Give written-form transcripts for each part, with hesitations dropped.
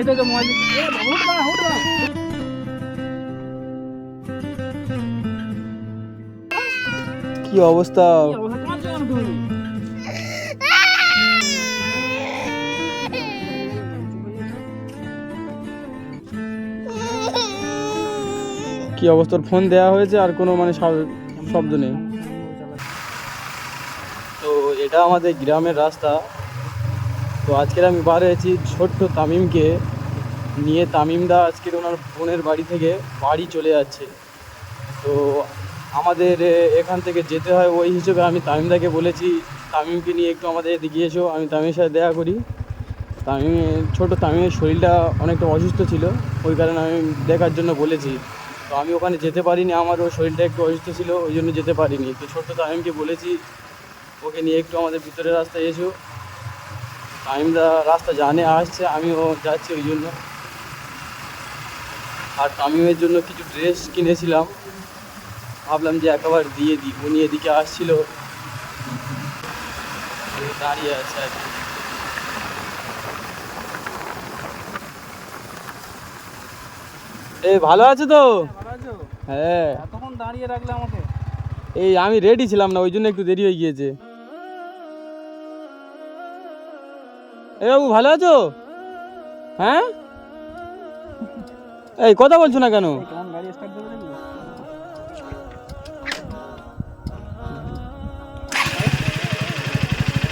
এটা যে মোবাইল কি অবস্থা? কি অবস্থা? ফোন দেয়া হয়েছে আর কোনো মানে শব্দ নেই। তো এটা আমাদের গ্রামের রাস্তা। তো আজকের আমি বার হয়েছি ছোট্ট তামিমকে নিয়ে। তামিমদা আজকের ওনার বোনের বাড়ি থেকে বাড়ি চলে যাচ্ছে। তো আমাদের এখান থেকে যেতে হয়, ওই হিসেবে আমি তামিমদাকে বলেছি তামিমকে নিয়ে একটু আমাদের এদিকে এসো, আমি তামিমের সাথে দেখা করি। ছোটো তামিমের শরীরটা অনেকটা অসুস্থ ছিল, ওই কারণে আমি দেখার জন্য বলেছি। তো আমি ওখানে যেতে পারিনি, আমারও শরীরটা একটু অসুস্থ ছিল, ওই জন্য যেতে পারিনি। তো ছোট্ট তামিমকে বলেছি ওকে নিয়ে একটু আমাদের ভিতরের রাস্তায় এসো। তামিমদা রাস্তা জানে আসছে, আমিও যাচ্ছি ওই জন্য। আর তামিমের জন্য কিছু ড্রেস কিনেছিলাম, ভাবলাম যে একবার দিয়ে দিই। উনি এদিকে আসছিল, দাঁড়িয়ে আছে আর কি। এই ভালো আছে তো? হ্যাঁ। এতক্ষণ দাঁড়িয়ে রাখলে আমাকে? এই আমি রেডি ছিলাম না, ওই জন্য একটু দেরি হয়ে গিয়েছে। এ বাবু ভালো আছো? হ্যাঁ, এই কথা বলছো না কেন? কেমন গাড়ি স্টার্ট দেবে দেখবো?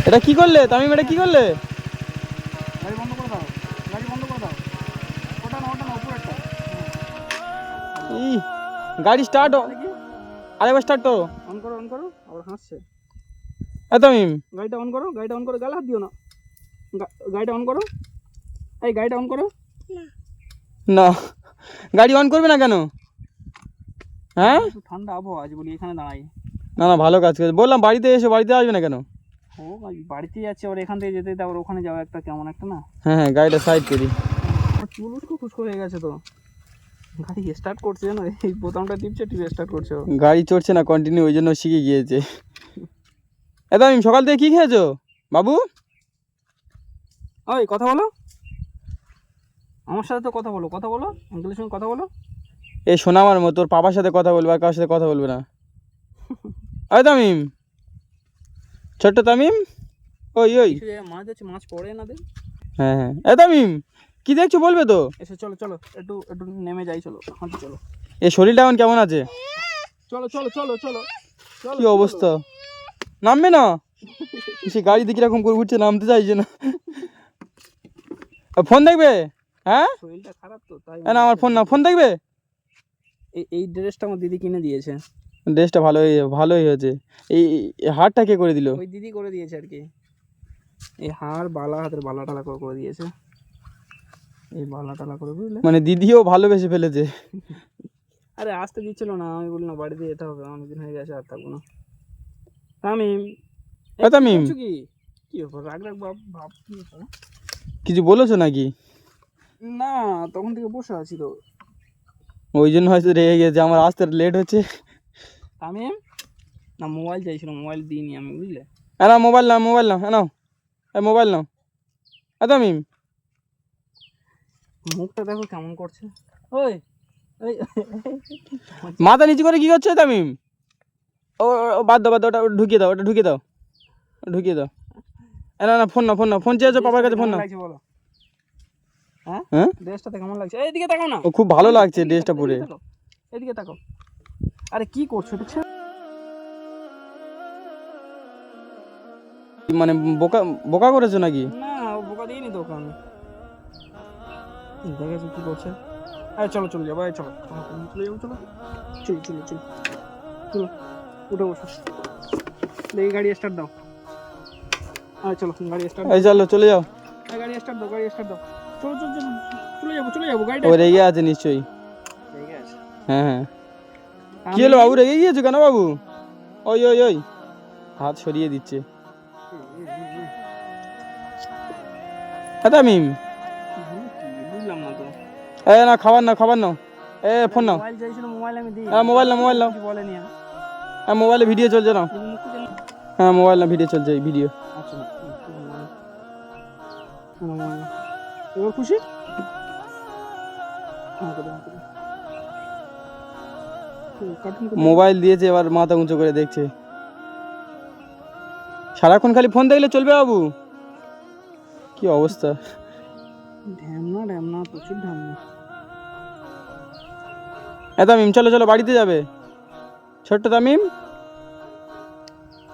এটা কি করলে তামিম? এটা কি করলে? গাড়ি বন্ধ করে দাও, গাড়ি বন্ধ করে দাও। ওটা না উপরেরটা। ই গাড়ি স্টার্ট, আরেকবার স্টার্ট করো। অন করো, অন করো। আবার হাসছে। এ তামিম, গাড়িটা অন করো, গাড়িটা অন করো, গালে হাত দিও না। গাড়িটা অন করো, এই গাড়িটা অন করো। না গাড়ি অন করবে না কেন? হ্যাঁ, ঠান্ডা আবহাওয়া আজ বলি এখানে দাঁড়াই। না না, ভালো কাজ করেছে। বললাম বাড়িতে এসো, বাড়িতে আসবে না কেন? ও বাড়িতে যাচ্ছে, আবার এখান থেকে যেতে আবার ওখানে যাওয়া একটা কেমন একটা না। হ্যাঁ হ্যাঁ, গাড়িটা সাইড করি। চুল খুশকো হয়ে গেছে তো। গাড়ি স্টার্ট করছে না, এই বোতামটা টিপছে, টিপে স্টার্ট করছে। গাড়ি চড়ছে না কন্টিনিউ, ওই জন্য শিখে গিয়েছে। এ তামিম, সকাল থেকে কি খেয়েছো বাবু? ওই কথা বলো, আমার সাথে তো কথা বলো, কথা বলো, আঙ্কেলের সঙ্গে কথা বলো। এই শোনা আমার মতো, তোর পাপার সাথে কথা বলবে, আর কারোর সাথে কথা বলবে না। ওই তামিম, ছোট্ট তামিম, ওই ওই। মাছ যাচ্ছে, মাছ পড়ে না দে। হ্যাঁ হ্যাঁ, এ তামিম কি দেখছো বলবে তো? এসে চলো চলো, একটু একটু নেমে যাই, চলো হাঁটি চলো। এই শরীরটা এখন কেমন আছে? চলো চলো চলো চলো। কি অবস্থা? নামবে না? সে গাড়ি দেখি এরকম করে উঠছে, নামতে চাইছে না। ফোন দেখবে? হ্যাঁ, শরীরটা খারাপ তো তাই। না আমার ফোন না, ফোন দেখবে। এই ড্রেসটা আমার দিদি কিনে দিয়েছে। ড্রেসটা ভালোই হয়েছে। এই হারটা কে করে দিল? ওই দিদি করে দিয়েছে আর কি। এই হার বালা, হাতের বালা টালা করে দিয়েছে। এই বালা টালা করে, বুঝলে? মানে দিদিও ভালোবেসে ফেলেছে। আরে আসতে দিচ্ছিল না, আমি বললাম বাড়িতে যেতে হবে, অনেকদিন হয়ে গেছে, আর থাকবো না। তামিম, তামিম কি কি ব্যাপার? রাগ রাগ ভাব কি ব্যাপার? কিছু বলেছো নাকি? না, তখন থেকে বসে আছি তো। ওই জন্য হয়তো রেগে গেছে, আমার আসতে লেট হচ্ছে। তামিম, না মোবাইল চাইছিল, মোবাইল দিইনি আমি, বুঝলে? না মোবাইল নাও, মোবাইল নাও, নাও মোবাইল নাও। তামিম, মুখটা দেখো কেমন করছে। ওই ওই মাথা নিচু করে কি করছো তামিম? ও বাদ দাও, ওটা ঢুকিয়ে দাও, ওটা ঢুকিয়ে দাও, ঢুকিয়ে দাও। না না, ফোন নাও, ফোন নাও, ফোন চেয়েছো পাপার কাছে, ফোন নাও। বলো, হ্যাঁ হ্যাঁ, ড্রেসটাতে কেমন লাগছে? এইদিকে তাকাও না। ও খুব ভালো লাগছে ড্রেসটা পরে। এদিকে তাকাও। আরে কি করছো দেখছো? মানে বোকা বোকা করেছো নাকি? না, বোকা দিইনি তো ওকে আমি। দেখেছো কি করছে? আরে চলো চলে যাবো, চলো চলে যাবো, চলো চলো চলো চলো চলো, উঠে বসো। দেখি গাড়ি স্টার্ট দাও। আরে চলো গাড়ি স্টার্ট। এই চলো চলে যাও। গাড়ি স্টার্ট দাও, গাড়ি স্টার্ট দাও। চলো চলো চলো, চলে যাবো গাড়িটা। ও রেগে আছে নিশ্চয়ই। রেগে আছে? হ্যাঁ হ্যাঁ। কি হলো বাবু, রেগে গিয়েছো কেন বাবু? ওই ওই ওই, হাত সরিয়ে দিচ্ছে। তামিম, বুঝলাম না তো। না খাবার নাও, খাবার নাও। ফোন নাও। মোবাইল চাইছিল, মোবাইল আমি দিই। মোবাইল নাও, মোবাইল নাও। বলেনি। মোবাইলে ভিডিও চলছে না। হ্যাঁ মোবাইল না, ভিডিও চলছে, ভিডিও। আচ্ছা, এবার খুশি? আমাকে দে, আমাকে দে। কার্টুন মোবাইল দিয়েছে, এবার মাথা উঁচু করে দেখছে। সারাক্ষণ খালি ফোন দেখলে চলবে বাবু? কি অবস্থা! ঢ্যামনা ঢ্যামনা, প্রচুর ঢ্যামনা। তামিম চলো চলো, বাড়িতে যাবে ছোট্ট তামিম।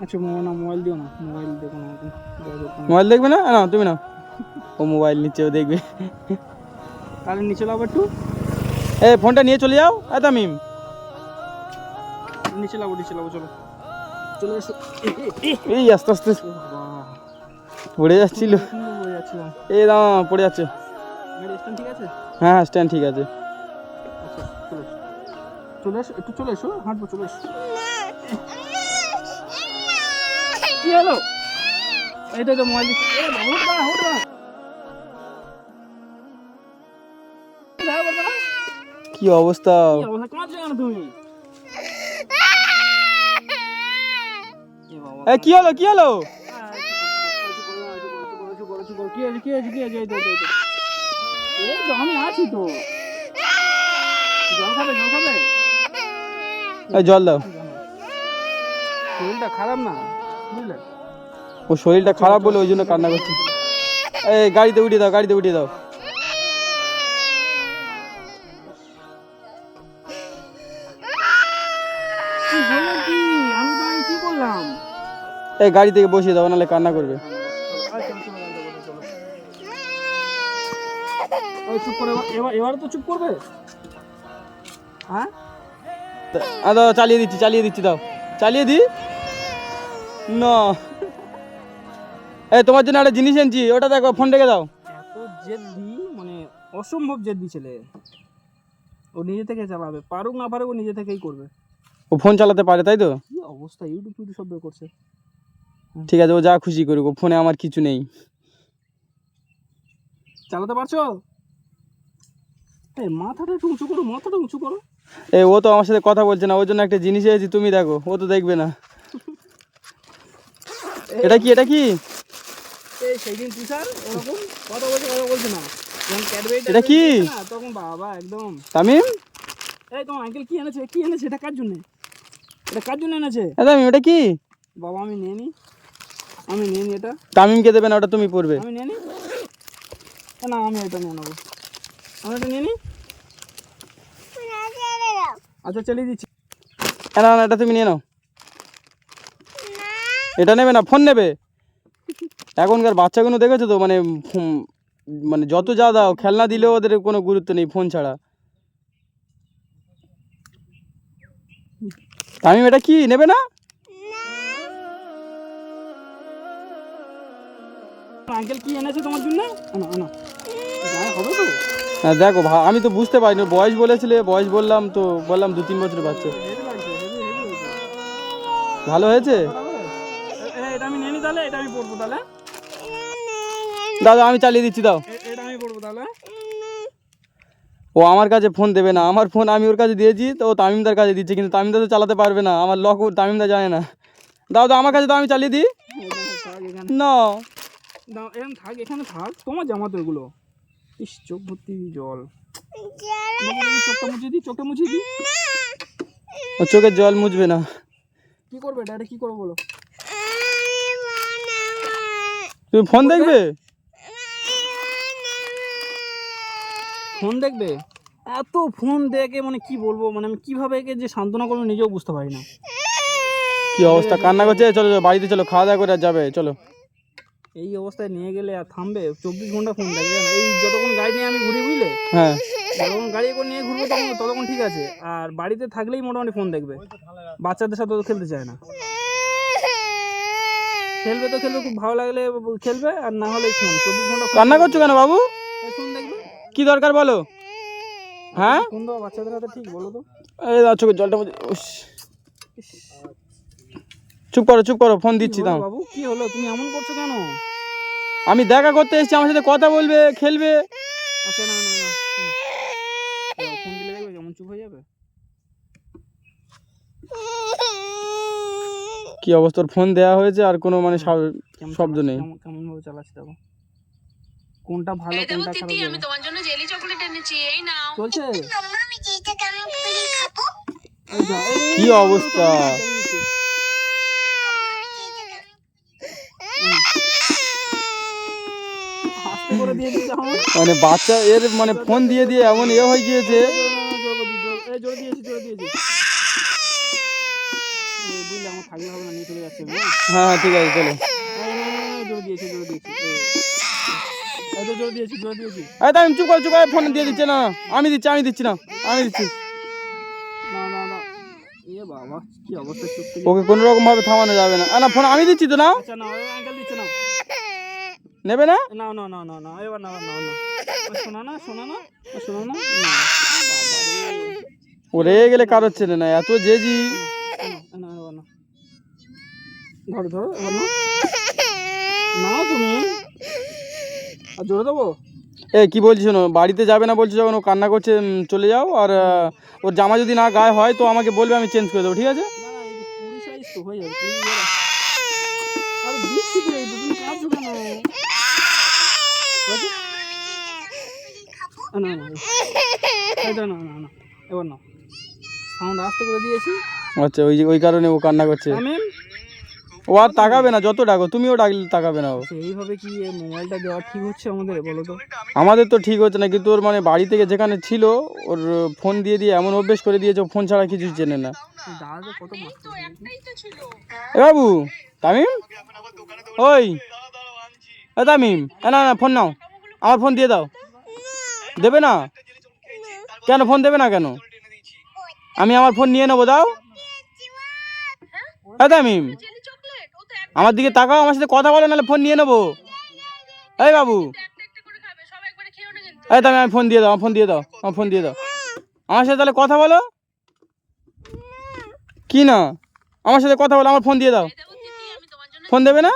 আচ্ছা না, মোবাইল দিও না, মোবাইল দেখো না এখন। মোবাইল দেখবে না? না তুমি না, ও মোবাইল নিচ্ছে, ও দেখবে। তাহলে নিচে লাভ একটু, এই ফোনটা নিয়ে চলে যাও। তামিম নিচে লাভ, নিচে লাভ, চলো চলে এসো। এই আস্তে আস্তে বাহ, পড়ে যাচ্ছিল। সুন্দর বয়ে যাচ্ছিলাম। এই দাঁড়া, পড়ে যাচ্ছে। গাড়ি স্ট্যান্ড ঠিক আছে? হ্যাঁ স্ট্যান্ড ঠিক আছে। আচ্ছা চলে এসো, একটু চলে এসো, হাঁটবো, চলে এসো। কি হলো? এই তো মোবাইল দিচ্ছি। এ বাবা, উঠ বা, উঠ বা। দেখা করবে না? কি অবস্থা! কি অবস্থা, কাঁদছো কেন তুমি? এ বাবা, কি হলো কি হলো? কি আছে, কি আছে, কি আছে? এই তো, এই তো, এই তো আমি আছি তো। জল খাবে, জল খাবে? জল দাও। শরীরটা খারাপ না, বুঝলে? ও শরীরটা খারাপ বলে ওই জন্য কান্না করছে। এই গাড়িতে উঠিয়ে দাও, গাড়িতে উঠিয়ে দাও। কি হলো কি? আমি তোমায় কি করলাম? এই গাড়ি থেকে বসিয়ে দাও, নাহলে কান্না করবে। চুপ করে, এবার তো চুপ করবে। হ্যাঁ, দাও, চালিয়ে দিচ্ছি, চালিয়ে দিচ্ছি, দাও চালিয়ে দি না। এই তোমার জন্য একটা জিনিস এনেছি, ওটা দেখো, ফোন রেখে দাও। এত জেদি, মানে অসম্ভব জেদি ছেলে। ও নিজে থেকে চালাবে, পারুক না পারুক ও নিজে থেকেই করবে। ও ফোন চালাতে পারে, তাই তো? কি অবস্থা, ইউটিউব সব বের করছে। ঠিক আছে, ও যা খুশি করুক, ও ফোনে আমার কিছু নেই। চালাতে পারছো? এই মাথাটা একটু উঁচু করো, মাথাটা উঁচু করো। এই ও তো আমার সাথে কথা বলছে না, ওর জন্য একটা জিনিস এনেছি, তুমি দেখো, ও তো দেখবে না। এটা কি, এটা কি? এই সেই দিন তুষার এরকম কথা বলছে না, যখন ক্যাডবেরি এটা কি? না তখন বাবা একদম। তামিম, এই তোমার আঙ্কেল কি এনেছে, কি এনেছে? এটা কার জন্য, এটা কার জন্য এনেছে? তামিম এটা কি? বাবা আমি নিয়ে নি, আমি নিয়ে নি এটা। তামিমকে দেবে না, ওটা তুমি পড়বে। আমি নিয়ে নি না, আমি এটা নিয়ে নেবো, আমি এটা নিয়ে নি। আচ্ছা চালিয়ে দিচ্ছি। না না, এটা তুমি নিয়ে নাও। এটা নেবে না, ফোন নেবে। এখনকার বাচ্চাগুলো দেখেছো তো, মানে মানে যত যা দাও, খেলনা দিলেও ওদের কোনো গুরুত্ব নেই ফোন ছাড়া। তামিম এটা কি, নেবে না? আঙ্কেল কি এনেছে তোমার জন্য? আনা আনা, হবে তো? হ্যাঁ দেখো, আমি তো বুঝতে পারিনি, বয়স বলেছিলে, বয়স বললাম তো, বললাম 2-3 বছরের বাচ্চা। হেভি লাগছে, হেভি হয়েছে। ভালো হয়েছে। এটা আমি নিয়ে নি, তাহলে এটা আমি পড়বো তাহলে। দাদা আমি চালিয়ে দিচ্ছি, দাও। এটা আমি পড়বো তাহলে। ও আমার কাছে ফোন দেবে না, আমার ফোন আমি ওর কাছে দিয়েছি, তো ও তামিমদার কাছে দিচ্ছে, কিন্তু তামিমদা তো চালাতে পারবে না, আমার লক তামিমদা জানে না। দাও দাও আমার কাছে, দাও আমি চালিয়ে দিই। থাক এখানে, না দাও এখানে থাক, এখানে থাক, তোমার জামা তো এগুলো। ইস, চোখ ভর্তি জল। চোখটা মুছে দিই, চোখটা মুছে দিই। ও চোখের জল মুছবে না। কি করবে এটা, কি করবো বলো? তুমি ফোন দেখবে? ফোন দেখবে? এত ফোন দেখে মানে কি বলবো, মানে আমি কিভাবে একে যে সান্ত্বনা করবো নিজেও বুঝতে পারি না। কি অবস্থা, কান্না করছে। চলো চলো বাড়িতে চলো, খাওয়া দাওয়া করে আর যাবে, চলো। এই অবস্থায় নিয়ে গেলে আর থামবে? 24 ঘন্টা ফোন দেখবে না। এই যতক্ষণ গাড়ি নিয়ে আমি ঘুরি, বুঝলে, হ্যাঁ যতক্ষণ গাড়ি করে নিয়ে ঘুরবো ততক্ষণ ঠিক আছে, আর বাড়িতে থাকলেই মোটামুটি ফোন দেখবে। বাচ্চাদের সাথে তো খেলতে চায় না। খেলবে তো খেলবে, খুব ভালো লাগলে খেলবে, আর না হলে ফোন 24 ঘন্টা। কান্না করছো কেন বাবু? ফোন দেখবে। কি দরকার বলো? হ্যাঁ ফোন দেওয়া বাচ্চাদের হাতে ঠিক, বলো তো? এই দাও চোখের জলটা মুছে। চুপ করো চুপ করো, ফোন দিচ্ছি, দাও। বাবু কি হলো, তুমি এমন করছো কেন? আমি দেখা করতে এসেছি, আমার সাথে কথা বলবে, খেলবে। আচ্ছা না না না, ফোন দিলে দেখবে কেমন চুপ হয়ে যাবে। কি অবস্থা, ওর ফোন দেওয়া হয়েছে আর কোনো মানে শব্দ নেই। কেমন ভাবে চালাচ্ছে দেখো, কোনটা ভালো কোনটা খারাপ। আমি তোমার জন্য জেলি চকলেট এনেছি। চলছে কি অবস্থা! আস্তে করে দিয়ে দিচ্ছে আমার। মানে বাচ্চা এর মানে ফোন দিয়ে দিয়ে এমন হয়ে গিয়েছে। জোরে দিয়েছি বুঝলে আমার থাকলে হবে না, নিয়ে চলে যাচ্ছে। হ্যাঁ ঠিক আছে চলো। জোরে দিয়েছি এই তামিম চুপ কর ফোন দিয়ে দিচ্ছে না। আমি দিচ্ছি না। না এ বাবা কি অবস্থা! ওকে কোনো রকম ভাবে থামানো যাবে না। না ফোন আমি দিচ্ছি তো। না আচ্ছা না আঙ্কেল দিচ্ছে না, নেবে না। না এবার না শোনা না ও রেগে গেলে কারোর চেনে না, এত জেজি। ধরো এবার না তুমি আর জোরে দেবো। কি বলছি শোনো, বাড়িতে যাবে না বলছো যখন ও কান্না করছে, চলে যাও। আর ওর জামা যদি না গায়ে হয় তো আমাকে বলবে, আমি চেঞ্জ করে দেবো, ঠিক আছে? না এই 20 সাইজ তো হয়ে যাবে। আরে দিচ্ছি তো, এই দুদিন কাজ হবে না। না এবার না, সাউন্ড আস্তে করে দিয়েছি। আচ্ছা ওই কারণে ও কান্না করছে। ও আর তাকাবে না, যত ডাকো তুমিও ডাকলে তাকাবে না ও। এইভাবে কি মোবাইলটা দেওয়া ঠিক হচ্ছে আমাদের, বলো তো? আমাদের তো ঠিক হচ্ছে না, কিন্তু ওর মানে বাড়ি থেকে যেখানে ছিল ওর ফোন দিয়ে এমন অভ্যেস করে দিয়েছে, ফোন ছাড়া কিছু চেনে না। এ বাবু তামিম, ওই তামিম, না ফোন নাও, আমার ফোন দিয়ে দাও। দেবে না কেন? ফোন দেবে না কেন? আমি আমার ফোন নিয়ে নেবো, দাও। তামিম আমার দিকে তাকাও, আমার সাথে কথা বলো, নাহলে ফোন নিয়ে নেবো। এই বাবু, এই তামিম আমি ফোন দিয়ে দাও, আমার ফোন দিয়ে দাও। আমার সাথে তাহলে কথা বলো। কি না, আমার সাথে কথা বলো, আমার ফোন দিয়ে দাও। ফোন দেবে না,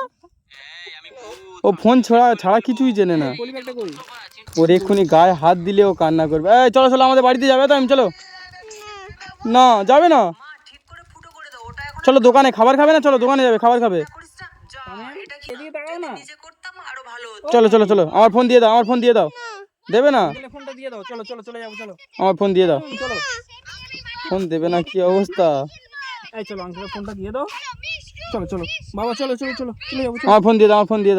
ও ফোন ছাড়া কিছুই চেনে না। ওর এক্ষুনি গায়ে হাত দিলে ও কান্না করবে। এই চলো আমাদের বাড়িতে যাবে তো? আমি চলো। না যাবে না, চলো দোকানে খাবার খাবে না, চলো দোকানে যাবে, খাবার খাবে। চলো আমার ফোন দিয়ে দাও, দেবে না। আমার ফোন দিয়ে দাও। ফোন দেবে না, কি অবস্থা! ফোনটা দিয়ে দাও। চলো বাবা, চলো আমার ফোন দিয়ে দাও,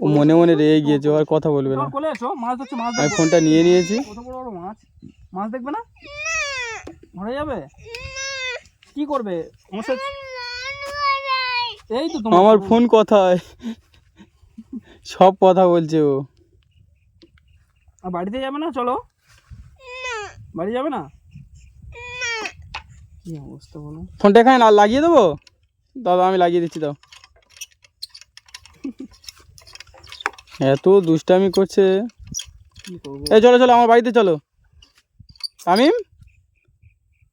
ও মনে মনে রেগে গিয়েছে, আর কথা বলবে না। আমি ফোনটা নিয়ে নিয়েছি। মাছ দেখবে না, ধরে যাবে। কি করবে? এই তো আমার ফোন কথায় সব কথা বলছে ও। বাড়িতে যাবে না? চলো বাড়ি যাবে না। কি অবস্থা বলো? ফোনটা এখানে লাগিয়ে দেবো দাদা, আমি লাগিয়ে দিচ্ছি, দাও। এত দুষ্টামি করছে। এই চলো আমার বাড়িতে চলো। তামিম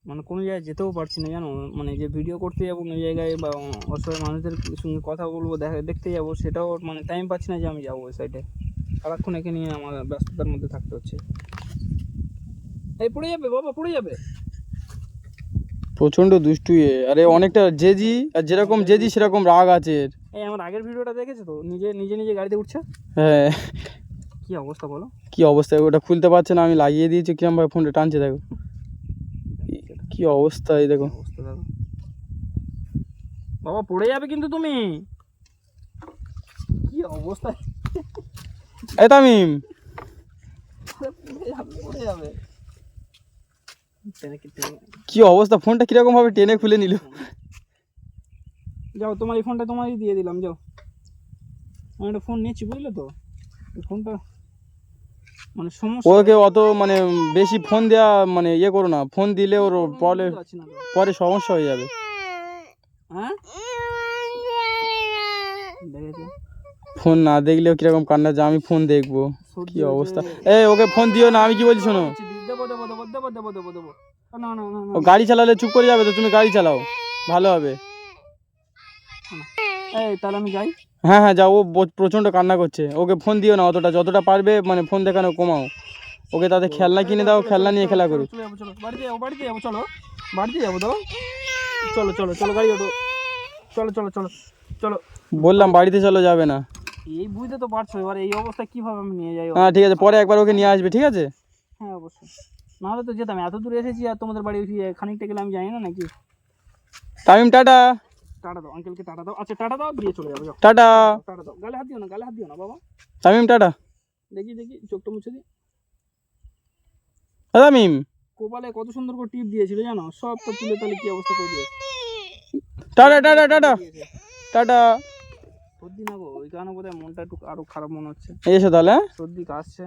মানে কোনো জায়গায় যেতেও পারছি না, জানো? মানে যে ভিডিও করতে যাবো কোনো জায়গায়, বা অসহায় মানুষদের সঙ্গে কথা বলবো, দেখতে যাবো, সেটাও মানে টাইম পাচ্ছি না যে আমি যাবো ওই সাইডে। সারাক্ষণ একে নিয়ে আমার ব্যস্ততার মধ্যে থাকতে হচ্ছে। এই পড়ে যাবে বাবা, পড়ে যাবে। প্রচন্ড দুষ্টু আরে অনেকটা জেজি, আর যেরকম জেজি সেরকম রাগ আছে। এই আমার আগের ভিডিওটা দেখেছো তো? নিজে গাড়িতে উঠছে। হ্যাঁ কি অবস্থা বলো? কি অবস্থা! ওটা খুলতে পারছে না, আমি লাগিয়ে দিয়েছি, কিরম ভাবে ফোনটা টানছে দেখো, কি অবস্থা! এই দেখো বাবা, পড়ে যাবে কিন্তু তুমি। কি অবস্থা! এই তামিম পড়ে যাবে। কি অবস্থা! ফোনটা কিরকম ভাবে টেনে খুলে নিল। যাও, তোমার এই ফোনটা তোমারই দিয়ে দিলাম, যাও। আমি একটা ফোন নিয়েছি, বুঝলে তো? এই ফোনটা মানে সমস্যা। ওকে অত মানে বেশি ফোন দেওয়া মানে করো না, ফোন দিলে ওর পরে সমস্যা হয়ে যাবে। হ্যাঁ, ফোন না দেখলেও কিরকম কান্না, যে আমি ফোন দেখবো। কি অবস্থা! ওকে ফোন দিও না, আমি কি বলছি শোনো। ও গাড়ি চালালে চুপ করে যাবে তো, তুমি গাড়ি চালাও, ভালো হবে। তাহলে আমি যাই। হ্যাঁ যাও, ও প্রচন্ড কান্না করছে। ওকে ফোন দিও না অতটা, যতটা পারবে মানে ফোন দেখানো কমাও। ওকে তাতে খেলনা কিনে দাও, খেলনা নিয়ে খেলা করুক। বাড়িতে যাবো তো। চলো গাড়ি ওঠো। চলো বললাম বাড়িতে চলো, যাবে না। এই বুঝতে তো পারছো, এবার এই অবস্থায় কিভাবে আমি নিয়ে যাই? হ্যাঁ ঠিক আছে, পরে একবার ওকে নিয়ে আসবে, ঠিক আছে? হ্যাঁ অবশ্যই, নাহলে তো যেতাম, এত দূর এসেছি আর তোমাদের বাড়ি খানিকটা গেলে আমি জানি না নাকি। তামিম টাটা। টাটা দাও আঙ্কেলকে, টাটা দাও। আচ্ছা টাটা দাও, দিয়ে চলে যাবো, যাও। টাটা। টাটা দাও, গালে হাত দিও না, গালে হাত দিও না বাবা। তামিম টাটা। দেখি দেখি চোখটা মুছে দিই। তামিম কপালে কত সুন্দর করে টিপ দিয়েছিল জানো, সব তো তুলে তাহলে কি অবস্থা করে দিয়েছে। Tata tata tata tata. সর্দি না গো, ওই কারণে বোধহয় মনটা একটু আরো খারাপ মনে হচ্ছে। এসো তাহলে, হ্যাঁ? সর্দি কাশছে।